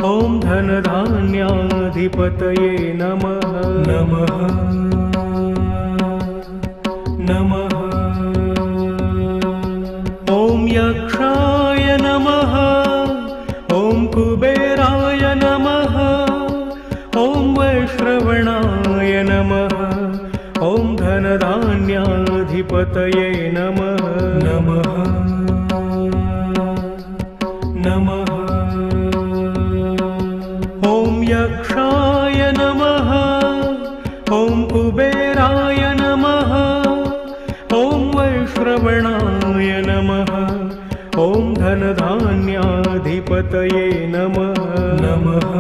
ॐ धनधान्याधिपतये नमः नमः नमः। ॐ यक्षाय नमः। ॐ कुबेराय नमः। ॐ वैश्रवणाय नमः। ॐ धनधान्याधिपतये नमः नमः नमः। ॐ यक्षाय नमः। ॐ कुबेराय नमः। ॐ वैश्रवणाय नमः। ॐ धनधान्याधिपतये नमः नमः